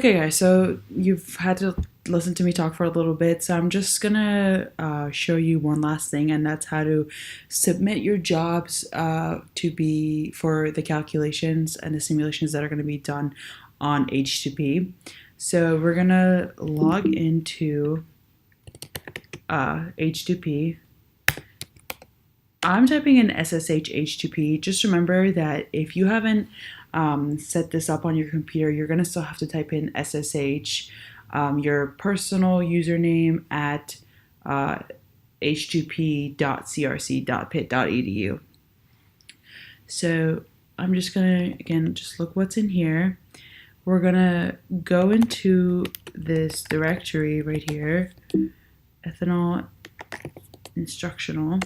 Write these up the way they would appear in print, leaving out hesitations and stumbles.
Okay, guys, so you've had to listen to me talk for a little bit, so I'm just gonna show you one last thing, and that's how to submit your jobs to be for the calculations and the simulations that are going to be done on H2P. So we're gonna log into H2P. I'm typing in SSH H2P. Just remember that if you haven't set this up on your computer, you're going to still have to type in SSH, your personal username at h2p.crc.pit.edu. So I'm just going to, again, just look what's in here. We're going to go into this directory right here, ethanol instructional.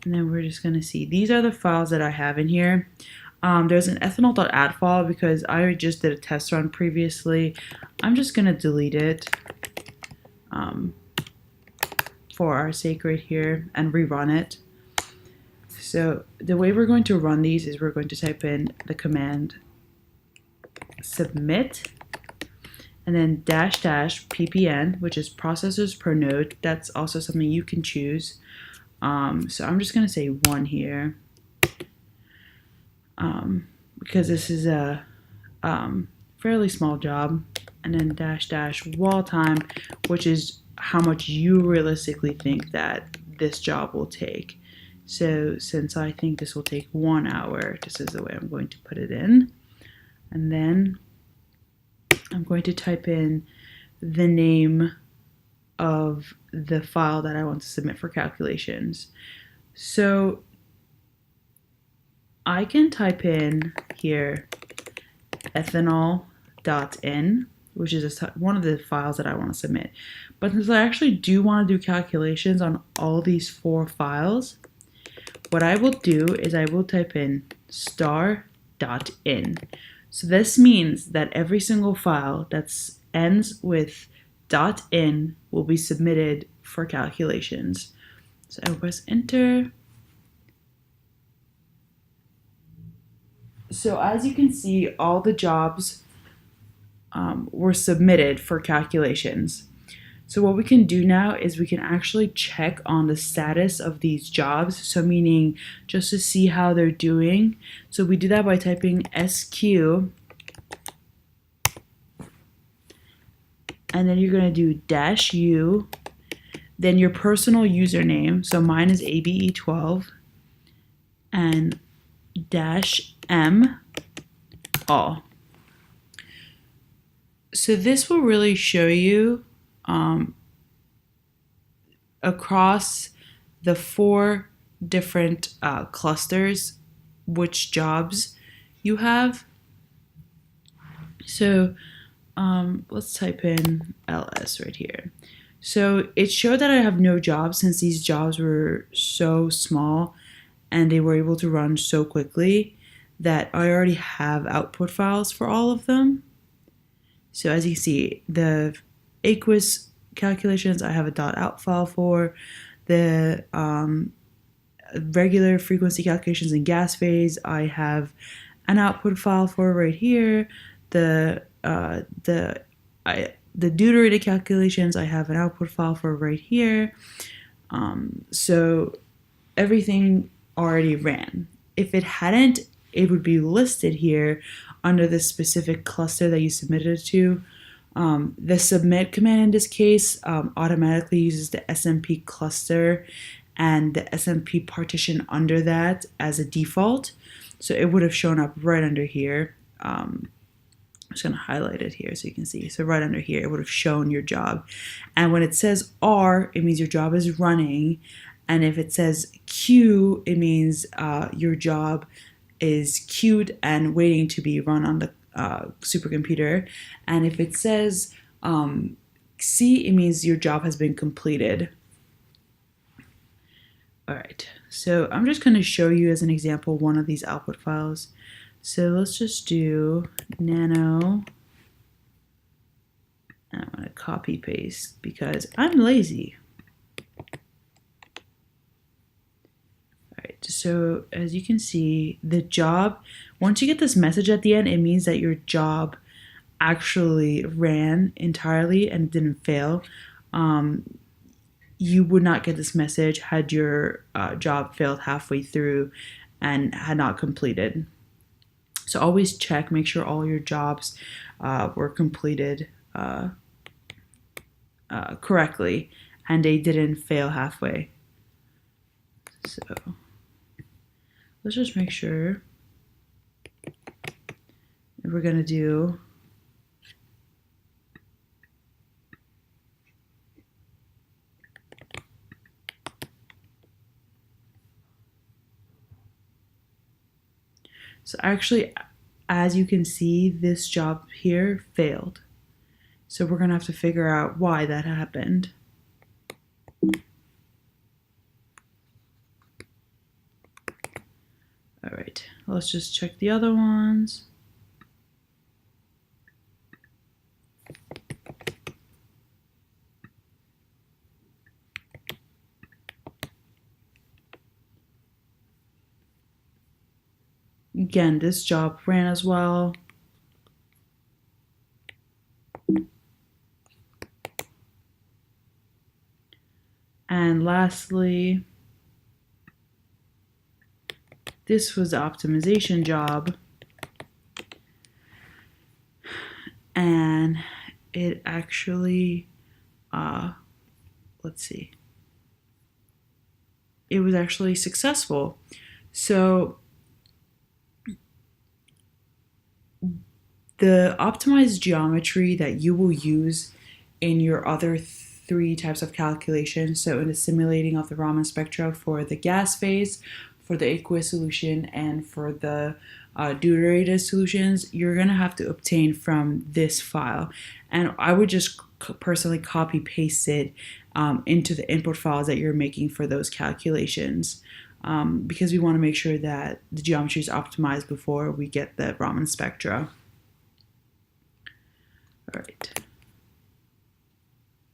And then we're just going to see, these are the files that I have in here. There's an ethanol.add file because I just did a test run previously. I'm just going to delete it for our sake right here and rerun it. So the way we're going to run these is we're going to type in the command submit and then --ppn, which is processors per node. That's also something you can choose. So I'm just going to say 1 here because this is a fairly small job, and then -- wall time, which is how much you realistically think that this job will take. So since I think this will take 1 hour, this is the way I'm going to put it in. And then I'm going to type in the name of the file that I want to submit for calculations. So I can type in here ethanol.in, which is one of the files that I want to submit. But since I actually do want to do calculations on all these 4 files, what I will do is I will type in star.in. So this means that every single file that ends with .in will be submitted for calculations. So I will press enter. So as you can see, all the jobs were submitted for calculations. So what we can do now is we can actually check on the status of these jobs. So meaning just to see how they're doing. So we do that by typing SQ. And then you're going to do -u, then your personal username. So mine is ABE12, and -m all. So this will really show you across the 4 different clusters which jobs you have. So let's type in ls right here. So it showed that I have no jobs since these jobs were so small and they were able to run so quickly that I already have output files for all of them. So as you see, the aqueous calculations I have a .out file for. The regular frequency calculations in gas phase I have an output file for right here. The deuterated calculations I have an output file for right here. So everything already ran. If it hadn't, it would be listed here under the specific cluster that you submitted it to. The submit command in this case automatically uses the SMP cluster and the SMP partition under that as a default. So it would have shown up right under here. I'm just going to highlight it here so you can see. So right under here, it would have shown your job. And when it says R, it means your job is running. And if it says Q, it means your job is queued and waiting to be run on the supercomputer. And if it says C, it means your job has been completed. All right, so I'm just going to show you as an example one of these output files. So let's just do nano, and I'm going to copy paste because I'm lazy. All right, so as you can see, the job, once you get this message at the end, it means that your job actually ran entirely and didn't fail, you would not get this message had your job failed halfway through and had not completed. So always check, make sure all your jobs were completed correctly and they didn't fail halfway. So let's just make sure. We're going to do so actually, as you can see, this job here failed. So we're going to have to figure out why that happened. All right, let's just check the other ones. Again, this job ran as well. And lastly, this was the optimization job. And it actually, let's see, it was actually successful. So the optimized geometry that you will use in your other three types of calculations, so in the simulating of the Raman spectra for the gas phase, for the aqueous solution, and for the deuterated solutions, you're going to have to obtain from this file. And I would just personally copy paste it into the input files that you're making for those calculations, because we want to make sure that the geometry is optimized before we get the Raman spectra. All right.